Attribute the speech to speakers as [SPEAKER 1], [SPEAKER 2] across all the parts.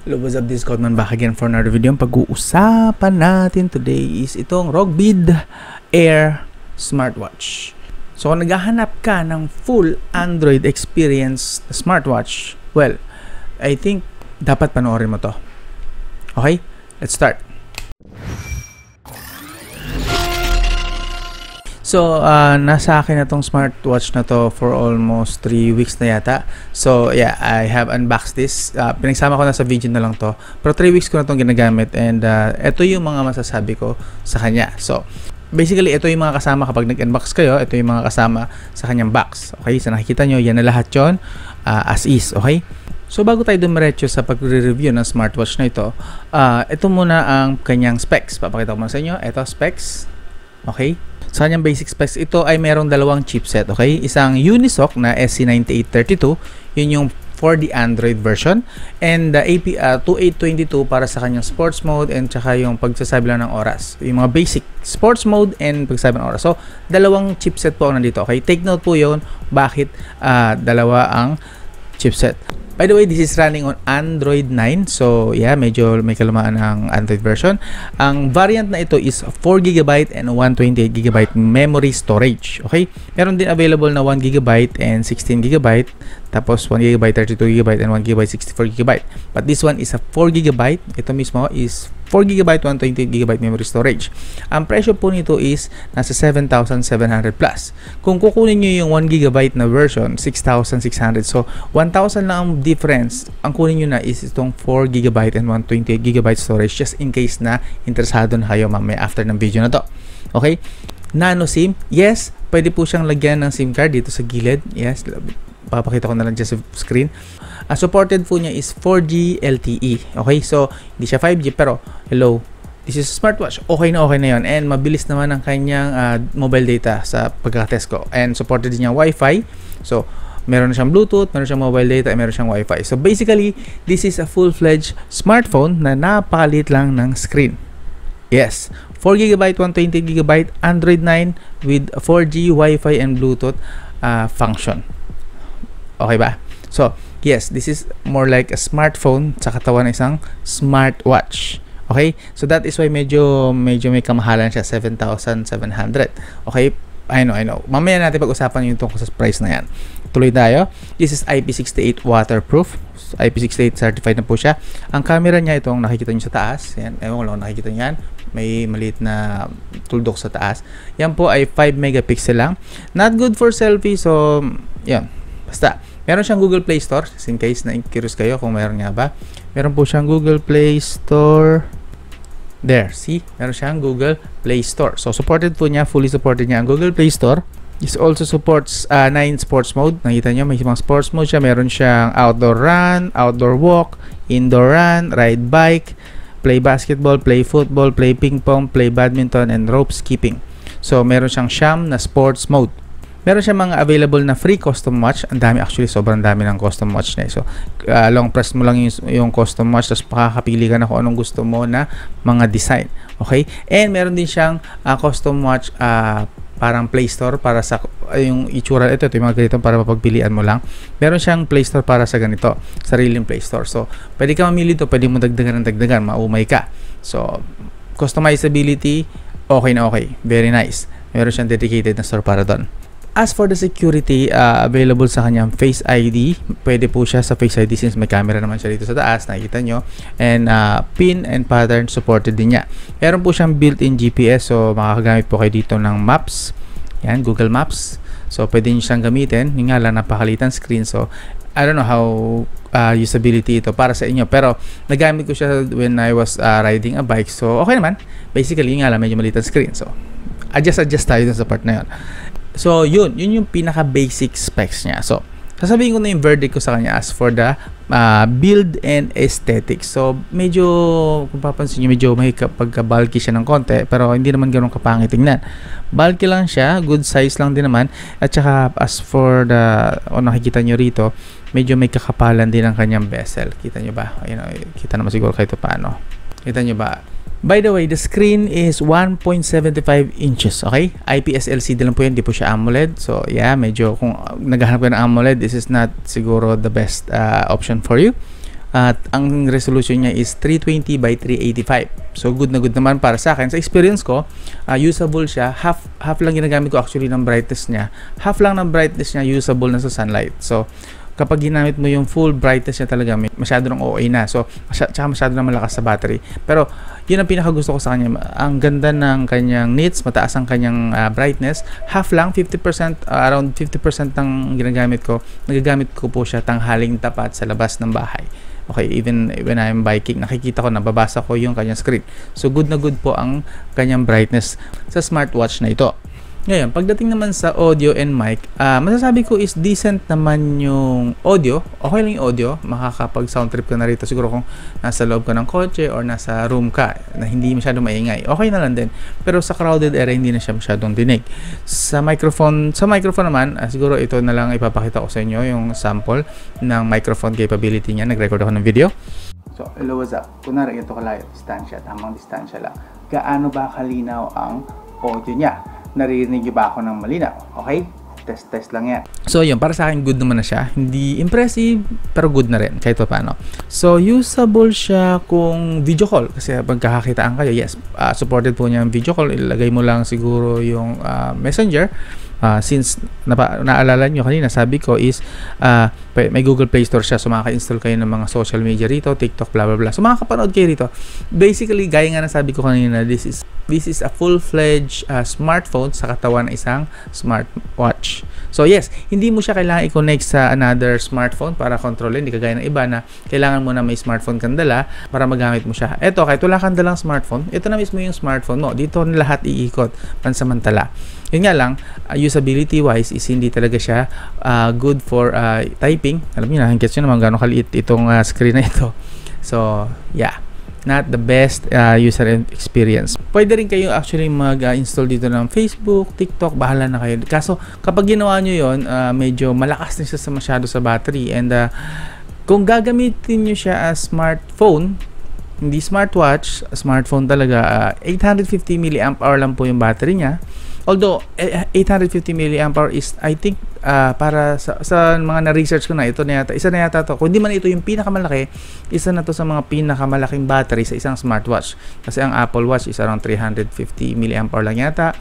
[SPEAKER 1] What's up, this is Codman back again for another video. Ang pag-uusapan natin today is itong Rogbid Air Smartwatch. So kung naghahanap ka ng full Android experience smartwatch, well, I think dapat panoorin mo to. Okay? Let's start. So, nasa akin na tong smartwatch na to for almost 3 weeks na yata. So, yeah, I have unboxed this. Pinagsama ko na sa video na lang to. Pero 3 weeks ko na tong ginagamit and ito yung mga masasabi ko sa kanya. So, basically, ito yung mga kasama kapag nag-unbox kayo. Ito yung mga kasama sa kanyang box. Okay? So, nakikita nyo, yan na lahat yun as is. Okay? So, bago tayo dumiretso sa pag-review ng smartwatch na ito, ito muna ang kanyang specs. Papakita ko muna sa inyo. Ito, specs. Okay? Sa kanyang basic specs, ito ay merong dalawang chipset, okay? Isang Unisoc na SC9832, yun yung for the Android version, and the AP2822 para sa kanyang sports mode and tsaka yung pagsasabi lang ng oras. Yung mga basic sports mode and pagsasabi ng oras. So, dalawang chipset po ang nandito, okay? Take note po yun, bakit dalawa ang chipset. By the way, this is running on Android 9. So, yeah, medyo may kalamaan ng Android version. Ang variant na ito is 4GB and 128GB memory storage. Okay? Meron din available na 1GB and 16GB. Tapos 1GB, 32GB, and 1GB, 64GB. But this one is a 4GB. Ito mismo is 4GB, 128GB memory storage. Ang presyo po nito is nasa 7,700 plus. Kung kukunin nyo yung 1GB na version, 6,600. So, 1,000 lang ang difference. Ang kunin nyo na is itong 4GB and 128GB storage just in case na interesado na kayo mamaya after ng video na to. Okay? Nano SIM, yes, pwede po siyang lagyan ng SIM card dito sa gilid. Yes, papakita ko na lang dyan sa screen. Supported po niya is 4G LTE. Okay, so hindi siya 5G pero hello, this is a smartwatch. Okay na yun. And mabilis naman ang kanyang mobile data sa pagkatest ko. And supported din niya Wi-Fi. So, meron na siyang Bluetooth, meron siyang mobile data, meron siyang Wi-Fi. So, basically, this is a full-fledged smartphone na napakalit lang ng screen. Yes, 4GB, 128GB, Android 9 with 4G, Wi-Fi, and Bluetooth function. Okay ba? So, yes, this is more like a smartphone sa katawan ng isang smartwatch. Okay? So, that is why medyo may kamahalan siya, 7,700. Okay? I know. Mamaya natin pag-usapan yung tungkol sa price na yan. Tuloy tayo. This is IP68 waterproof. IP68 certified na po siya. Ang camera niya, itong nakikita nyo sa taas. Yan. Ewan ko lang nakikita nyo yan. May maliit na tuldok sa taas. Yan po ay 5 megapixel lang. Not good for selfie. So, yan. Basta. Meron siyang Google Play Store. In case na curious kayo kung meron nga ba. Meron po siyang Google Play Store. There. See? Meron siyang Google Play Store. So, supported po niya. Fully supported niya ang Google Play Store. This also supports 9 sports mode. Nakita nyo, may mga sports mode siya. Meron siyang outdoor run, outdoor walk, indoor run, ride bike, play basketball, play football, play ping pong, play badminton, and rope skipping. So, meron siyang Sham na sports mode. Meron siyang mga available na free custom watch. Ang dami, actually, sobrang dami ng custom watch na. So, long press mo lang yung custom watch, tapos makakapili ka na kung anong gusto mo na mga design. Okay? And meron din siyang custom watch parang Play Store para sa yung itsura. Ito yung mga ganito para mapagpilian mo lang. Meron siyang Play Store para sa ganito, sariling Play Store. So, pwede ka mamili ito, pwede mo dagdagan, maumay ka. So, customizability, okay na okay. Very nice. Meron siyang dedicated na store para doon. As for the security, available sa kanyang Face ID. Pwede po siya sa Face ID since may camera naman siya dito sa taas, nakikita nyo. And pin and pattern supported din niya. Meron po siyang built-in GPS, so makakagamit po kayo dito ng Maps. Yan, Google Maps. So pwede nyo siyang gamitin. Yung nga lang, napakalitan screen. So I don't know how usability ito para sa inyo. Pero nagamit ko siya when I was riding a bike. So okay naman. Basically, yung nga lang, medyo malitan screen. So adjust tayo dun sa part na yun. So, yun yung pinaka-basic specs niya. So, sasabihin ko na yung verdict ko sa kanya as for the build and aesthetics. So, medyo, kung papansin nyo, medyo may pagka-bulky siya ng konti, pero hindi naman gano'ng kapangit tingnan. Bulky lang siya, good size lang din naman. At saka, as for the, nakikita nyo rito, medyo may kakapalan din ang kanyang bezel. Kita nyo ba? Ayun, kita naman siguro kayo ito paano. Kita nyo ba? By the way, the screen is 1.75 inches, okay? IPS LCD lang po yan, di po siya AMOLED. So, yeah, medyo kung naghahanap ka ng AMOLED, this is not siguro the best option for you. At ang resolution niya is 320 by 385. So good na good naman para sa akin. Sa experience ko, usable siya. Half lang ginagamit ko actually ng brightness niya. Half lang ng brightness niya usable na sa sunlight. So kapag ginamit mo yung full brightness niya talaga, masyado ng OA na. So, tsaka masyado na malakas sa battery. Pero, yun ang pinakagusto ko sa kanya. Ang ganda ng kanyang nits, mataas ang kanyang brightness. Half lang, 50%, around 50% ng ginagamit ko. Nagagamit ko po siya tanghaling tapat sa labas ng bahay. Okay, even when I'm biking, nakikita ko, nababasa ko yung kanyang screen. So, good na good po ang kanyang brightness sa smartwatch na ito. Ngayon, pagdating naman sa audio and mic, masasabi ko is decent naman yung audio. Okay lang yung audio. Makakapag sound trip ka na rito. Siguro kung nasa loob ka ng kotse or nasa room ka na hindi masyadong maingay. Okay na lang din. Pero sa crowded area, hindi na siya masyadong dinig. Sa microphone naman, siguro ito na lang ipapakita ko sa inyo yung sample ng microphone capability niya. Nag-record ako ng video. So, hello, what's up? Kunwari, ito kalayo, distansya, tamang distansya lang. Gaano ba kalinaw ang audio niya? Naririnig niyo ba ako ng malinaw? Okay? Test lang yan. So, yun. Para sa akin, good naman na siya. Hindi impressive, pero good na rin. Kahit pa paano. So, usable siya kung video call. Kasi pagkakakitaan kayo, yes, supported po niya ang video call. Ilagay mo lang siguro yung messenger. Since naalala nyo kanina, sabi ko is may Google Play Store siya, so makaka-install kayo ng mga social media rito, TikTok, blah blah blah. So makakapanood kayo rito. Basically, gaya nga na sabi ko kanina, this is a full-fledged smartphone sa katawan ng isang smartwatch. So yes, hindi mo siya kailangan i-connect sa another smartphone para kontrolin. Hindi kagaya ng iba na kailangan mo na may smartphone kang dala para magamit mo siya. Eto, kahit wala kang dalang smartphone, ito na mismo yung smartphone mo. Dito lahat iikot pansamantala. Yun nga lang, usability wise is hindi talaga siya good for typing. Alam niyo na, gets nyo naman gano'ng kaliit itong screen na ito. So, yeah, not the best user experience. Pwede rin kayo actually mag-install dito ng Facebook, TikTok, bahala na kayo. Kaso, kapag ginawa nyo yun, medyo malakas na siya masyado sa battery. And kung gagamitin nyo siya as smartphone, hindi smartwatch, smartphone talaga, 850 mAh lang po yung battery niya. Although 850 mAh is, I think, para sa mga na-research ko na, ito na yata, isa na yata to. Kung di man ito yung pinakamalaki, isa na to sa mga pinakamalaking battery sa isang smartwatch. Kasi ang Apple Watch is around 350 mAh lang yata.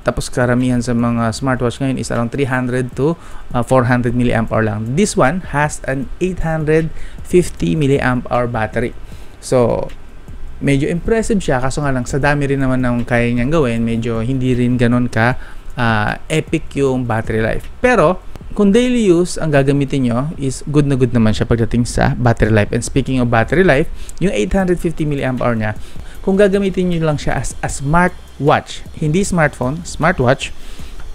[SPEAKER 1] Tapos karamihan sa mga smartwatch ngayon is around 300 to 400 mAh lang. This one has an 850 mAh battery. So, medyo impressive siya, kaso nga lang sa dami rin naman ng kaya niyang gawin, medyo hindi rin ganun ka epic yung battery life. Pero kung daily use ang gagamitin nyo, is good na good naman siya pagdating sa battery life. And speaking of battery life, yung 850 mAh niya, kung gagamitin nyo lang siya as a smartwatch, hindi smartphone, smartwatch,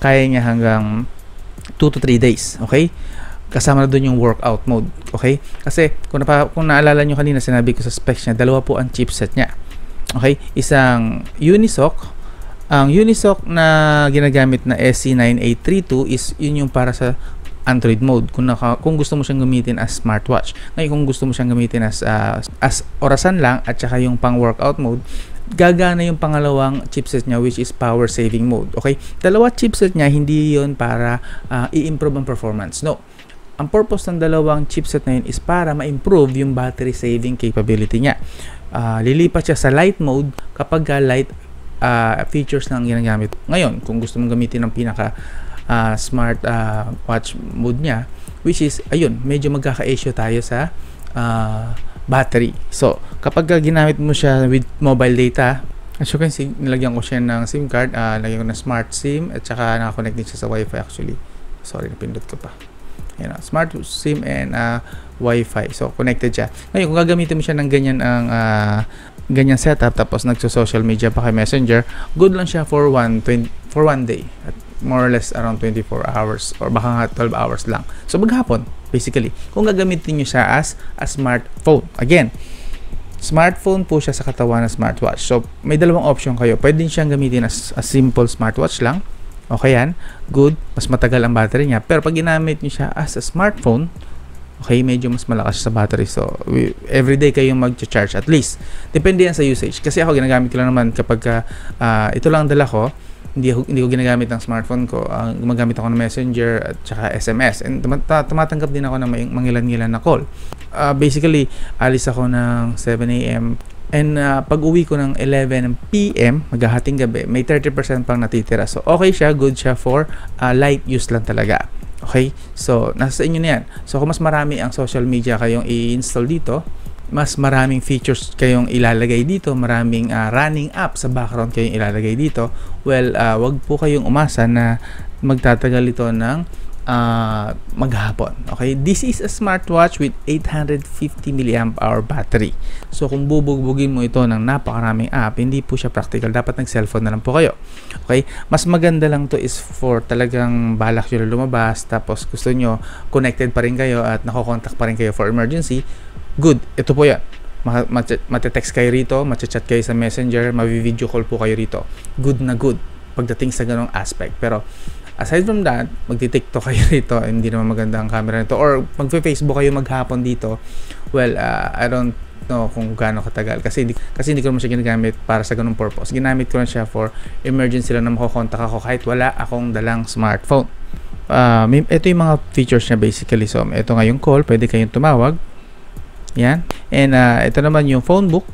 [SPEAKER 1] kaya niya hanggang 2 to 3 days. Okay? Kasama na doon yung workout mode. Okay? Kasi kung naalala nyo kanina, sinabi ko sa specs niya, dalawa po ang chipset niya. Okay? Isang Unisoc. Ang Unisoc na ginagamit na SC9832 is yun yung para sa Android mode. Kung gusto mo siyang gamitin as smartwatch. Ngayon, kung gusto mo siyang gamitin as orasan lang at saka yung pang workout mode, gagana yung pangalawang chipset niya, which is power saving mode. Okay? Dalawa chipset niya, hindi yun para i-improve ang performance. No. Ang purpose ng dalawang chipset na yun is para ma-improve yung battery saving capability niya. Lilipat siya sa light mode kapag light features na ang ginagamit. Ngayon, kung gusto mong gamitin ng pinaka smart watch mode niya, which is, ayun, medyo magkaka-issue tayo sa battery. So, kapag ginamit mo siya with mobile data, as you can see, nilagyan ko siya ng SIM card, nilagyan ko ng smart SIM, at saka nakakonect din siya sa Wi-Fi actually. Sorry, napindot ko pa. Ayan, smart SIM and Wi-Fi. So, connected siya. Ngayon, kung gagamitin mo siya ng ganyan ang ganyan setup, tapos nagso-social media pa kay Messenger, good lang siya for one day. At more or less around 24 hours or baka nga 12 hours lang. So, maghapon, basically. Kung gagamitin nyo siya as a smartphone. Again, smartphone po siya sa katawan ng smartwatch. So, may dalawang option kayo. Pwede siyang gamitin as a simple smartwatch lang. Okay yan, good, mas matagal ang battery niya. Pero pag ginamit niyo siya as a smartphone, okay, medyo mas malakas sa battery. So, everyday kayong mag-charge at least. Depende yan sa usage. Kasi ako, ginagamit ko lang naman kapag ito lang dala ko, hindi ko ginagamit ang smartphone ko. Gumagamit ako ng Messenger at saka SMS. And tumatanggap din ako ng mangilan-ngilan na call. Basically, alis ako ng 7 a.m. And pag uwi ko ng 11 p.m., maghahating gabi, may 30% pang natitira. So, okay siya, good siya for light use lang talaga. Okay? So, nasa inyo na yan. So, kung mas marami ang social media kayong i-install dito, mas maraming features kayong ilalagay dito, maraming running app sa background kayong ilalagay dito, well, wag po kayong umasa na magtatagal ito ng maghapon. Okay, this is a smartwatch with 850 mAh battery. So kung bubugbugin mo ito ng napakaraming app, hindi po siya practical. Dapat nag-cellphone na lang po kayo. Okay, mas maganda lang to is for talagang balak nyo lumabas, tapos gusto nyo connected pa rin kayo at nako-contact pa rin kayo for emergency. Good, ito po yan. Matetext kayo rito, matchat kayo sa Messenger, mavi-video call po kayo rito. Good na good pagdating sa ganong aspect. Pero aside from that, magti-TikTok kayo rito, hindi naman maganda ang camera nito, or magfe-Facebook kayo maghapon dito. Well, I don't know kung gaano katagal kasi hindi ko naman siya ginagamit para sa ganung purpose. Ginamit ko lang siya for emergency lang na makokontak ako kahit wala akong dalang smartphone. Ito yung mga features niya basically. So, ito nga yung call, pwede kayong tumawag. Yan. And ito naman yung phone book.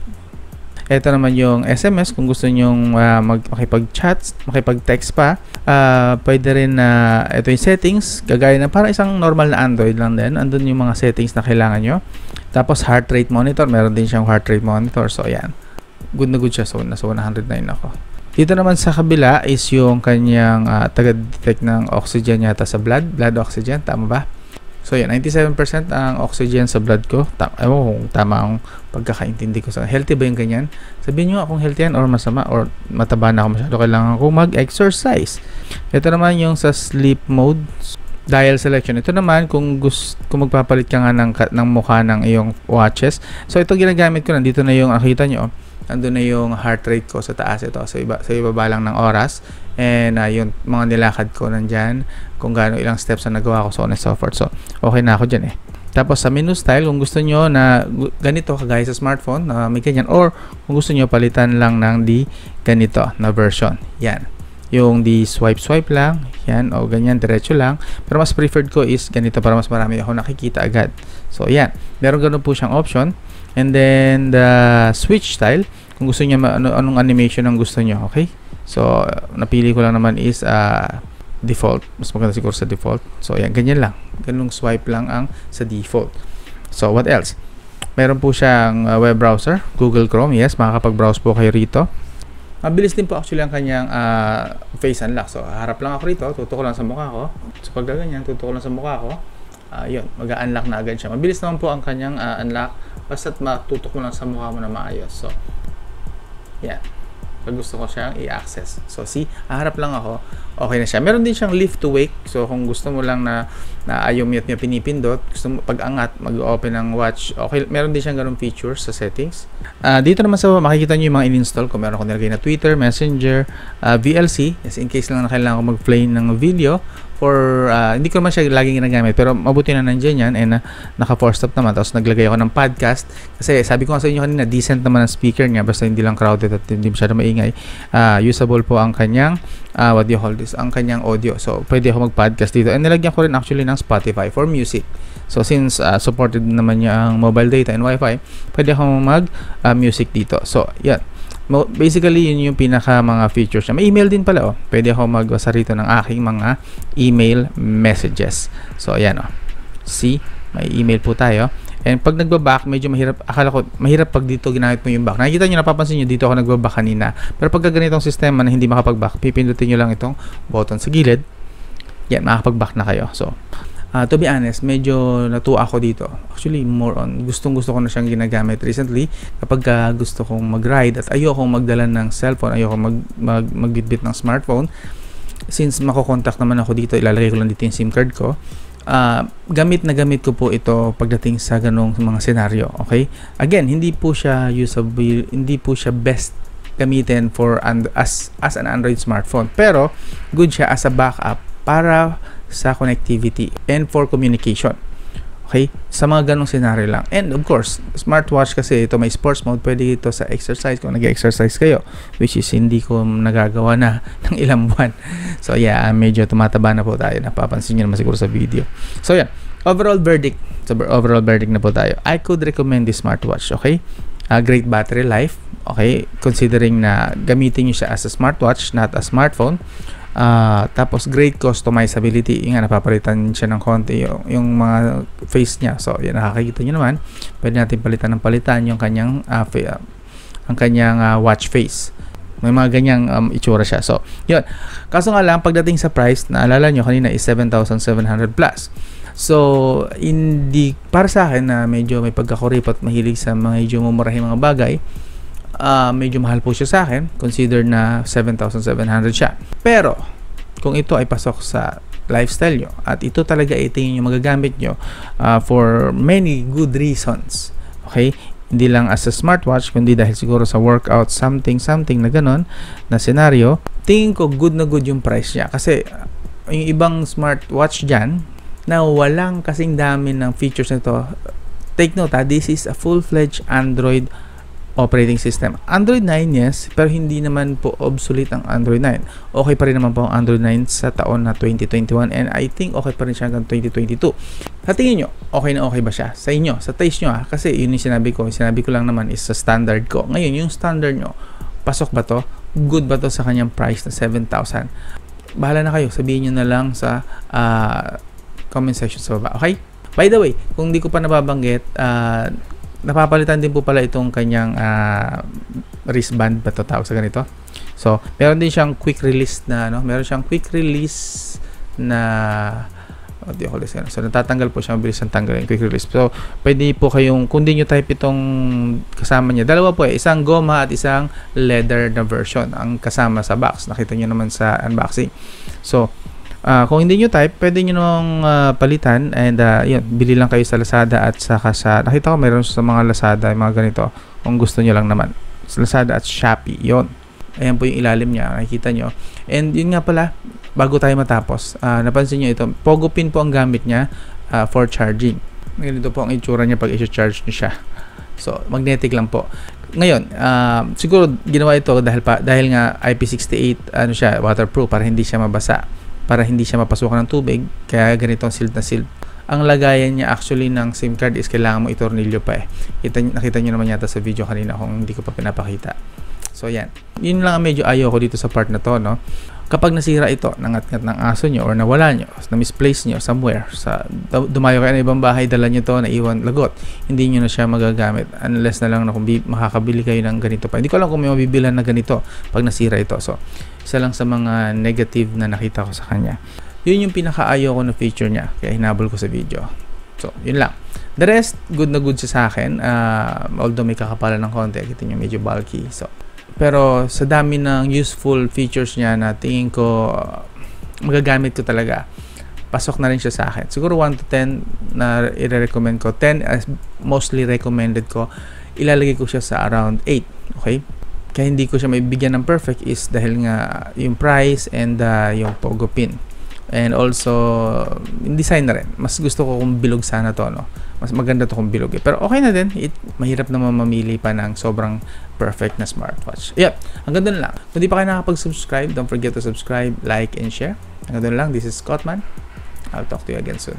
[SPEAKER 1] Ito naman yung SMS kung gusto nyong makipag-chat, makipag-text pa. Pwede rin na ito yung settings, kagaya na para isang normal na Android lang din. Andun yung mga settings na kailangan nyo. Tapos heart rate monitor, meron din siyang heart rate monitor. So ayan, good na good siya. So nasa 109 ako. Dito naman sa kabila is yung kanyang taga-detect ng oxygen yata sa blood oxygen, tama ba? So yan, 97% ang oxygen sa blood ko. Ewan ko kung tama ang pagkakaintindi ko sa healthy ba yung ganyan. Sabihin nyo kung healthy yan or masama or mataba na ako masyado. Kailangan ko mag-exercise. Ito naman yung sa sleep mode, dial selection. Ito naman kung magpapalit ka nga ng mukha ng iyong watches. So ito ginagamit ko, nandito na yung nakita nyo. Andun na yung heart rate ko sa taas ito. Sa ibaba lang ng oras. And yung mga nilakad ko nandyan, kung gaano ilang steps na nagawa ko, so on and so forth. So okay na ako dyan eh. Tapos sa menu style, kung gusto nyo na ganito kagaya sa smartphone na may ganyan, or kung gusto nyo palitan lang ng ganito na version, yan, yung swipe lang, yan, o ganyan, diretso lang. Pero mas preferred ko is ganito para mas marami ako nakikita agad. So yan, meron ganun po siyang option. And then the switch style, kung gusto nyo anong animation ang gusto nyo. Okay, so napili ko lang naman is default. Mas maganda siguro sa default. So yan, ganyan lang, ganung swipe lang ang sa default. So what else? Meron po siyang web browser, Google Chrome. Yes, makakapag-browse po kayo rito. Mabilis din po actually ang kanyang face unlock. So harap lang ako rito, tutok ko lang sa mukha ko. So pag ganyan, tutok ko lang sa mukha ko, yun, mag-unlock na agad siya. Mabilis naman po ang kanyang unlock, basta't matutok mo lang sa mukha mo na maayos. So yan, pag gusto ko siyang i-access. So see, harap lang ako, okay na siya. Meron din siyang lift to wake. So kung gusto mo lang na ayaw mo niya pinipindot, gusto mo pag-angat, mag-open ng watch, okay, meron din siyang ganung features sa settings. Dito naman sa makikita nyo yung mga in-install ko. Meron ko nilagay na Twitter, Messenger, VLC, yes, in case lang na kailangan ko mag-play ng video. For hindi ko naman siya laging ginagamit, pero mabuti na nandiyan yan, and naka 4-stop naman. Tapos naglagay ako ng podcast kasi sabi ko nga sa inyo kanina, decent naman ang speaker niya, basta hindi lang crowded at hindi masyado maingay. Usable po ang kanyang what do you call this, ang kanyang audio. So pwede ako mag-podcast dito, and nilagyan ko rin actually ng Spotify for music. So since supported naman niya ang mobile data and wifi, pwede akong mag-music dito. So yan, basically yun yung pinaka mga features niya. May email din pala, pwede ako magbasa rito ng aking mga email messages. So ayan, see, may email po tayo. And pag nagbaback, medyo mahirap. Akala ko mahirap pag dito ginamit mo yung back. Nakikita nyo, napapansin nyo, dito ako nagbaback kanina. Pero pag ganitong sistema na hindi makapag-back, pipindutin nyo lang itong button sa gilid. Yan, makapag-back na kayo. So to be honest, medyo natuwa ako dito. Actually, more on gustong-gusto ko na siyang ginagamit recently kapag gusto kong mag-ride at ayokong magdala ng cellphone, ayokong magbitbit ng smartphone. Since makokontak naman ako dito, ilalagay ko lang dito yung SIM card ko. Gamit na gamit ko po ito pagdating sa ganong mga senaryo. Okay? Again, hindi po siya usable, hindi po siya best gamitin for as an Android smartphone. Pero good siya as a backup para sa connectivity and for communication. Okay? Sa mga ganong scenario lang. And of course, smartwatch kasi ito may sports mode. Pwede ito sa exercise kung nag-exercise kayo. Which is hindi ko nagagawa na ng ilang buwan. So yeah, medyo tumataba na po tayo. Napapansin nyo naman siguro sa video. So yeah, overall verdict. So overall verdict na po tayo. I could recommend this smartwatch. Okay? Great battery life. Okay? Considering na gamitin nyo siya as a smartwatch, not a smartphone. Tapos great customizability, yung napapalitan siya ng konti yung mga face niya. So yan, nakakita niyo naman, pwede natin palitan yung kanyang ang kanyang watch face. May mga ganyang itsura siya. So yun, kaso nga lang pagdating sa price, naalala nyo kanina is 7,700 plus. So hindi, para sa akin na medyo may pagkakuripot, mahilig sa medyo mumurahin mga bagay, medyo mahal po siya sa akin. Consider na 7,700 siya. Pero kung ito ay pasok sa lifestyle nyo at ito talaga tingin nyo magagamit nyo for many good reasons, okay, hindi lang as a smartwatch kundi dahil siguro sa workout something na ganon na scenario, tingin ko good na good yung price niya. Kasi yung ibang smartwatch dyan na walang kasing dami ng features nito, take note this is a full-fledged Android operating system. Android 9, yes, pero hindi naman po obsolete ang Android 9. Okay pa rin naman po ang Android 9 sa taon na 2021 and I think okay pa rin siya hanggang 2022. Sa tingin nyo, okay na okay ba siya? Sa inyo, sa taste nyo kasi yun yung sinabi ko. Sinabi ko lang naman is sa standard ko. Ngayon, yung standard nyo, pasok ba to? Good ba to sa kanyang price na 7,000? Bahala na kayo. Sabihin nyo na lang sa comment section sa baba. Okay? By the way, kung di ko pa nababanggit, napapalitan din po pala itong kanyang wristband ba ito tawag sa ganito. So, meron din siyang quick release na so natatanggal po siya, mabilis ang tanggalin, quick release. So, pwede po kayong, kung di nyo type itong kasama niya, dalawa po isang goma at isang leather na version ang kasama sa box. Nakita nyo naman sa unboxing. So, kung hindi nyo type, pwede nyo namang palitan and yun, bili lang kayo sa Lazada at saka sa, nakita ko mayroon sa mga Lazada yung mga ganito kung gusto nyo lang naman sa Lazada at Shopee, yun. Ayan po yung ilalim niya, nakikita nyo. And yun nga pala, bago tayo matapos, napansin nyo ito, Pogo Pin po ang gamit niya for charging. Ganito po ang itsura niya pag i-charge nyo siya. So, magnetic lang po. Ngayon, siguro ginawa ito dahil nga IP68 siya, waterproof para hindi siya mabasa, para hindi siya mapasukan ng tubig, kaya ganito ang sealed na sealed. Ang lagayan niya actually ng SIM card is kailangan mo itornilyo pa nakita nyo naman yata sa video kanina kung hindi ko pa pinapakita. So yan, yun lang ang medyo ayaw ko dito sa part na to, no? Kapag nasira ito, nangat-ngat ng aso nyo or nawala nyo, na-misplace nyo somewhere, dumayo kayo ng ibang bahay, dala nyo to, naiwan, lagot, hindi nyo na siya magagamit unless na lang na kung makakabili kayo ng ganito pa. Hindi ko alam kung may mabibilan na ganito pag nasira ito. So, isa lang sa mga negative na nakita ko sa kanya. Yun yung pinakaayaw ko na feature niya, kaya hinabol ko sa video. So, yun lang. The rest, good na good siya sa akin. Although may kakapalan ng konti, kita nyo medyo bulky. So, pero sa dami ng useful features niya na tingin ko magagamit ko talaga, pasok na rin siya sa akin. Siguro 1 to 10 na i-recommend ko. 10 as mostly recommended ko. Ilalagay ko siya sa around 8. Okay? Kaya hindi ko siya maibigyan ng perfect is dahil nga yung price and yung Pogo Pin. And also, yung design na rin. Mas gusto ko kung bilog sana to, no? Mas maganda to kung bilog. Pero okay na din. Mahirap naman mamili pa ng sobrang perfect na smartwatch. Yep. Hanggang doon lang. Kung di pa kayo nakapag-subscribe, don't forget to subscribe, like, and share. Hanggang doon lang. This is Scottman. I'll talk to you again soon.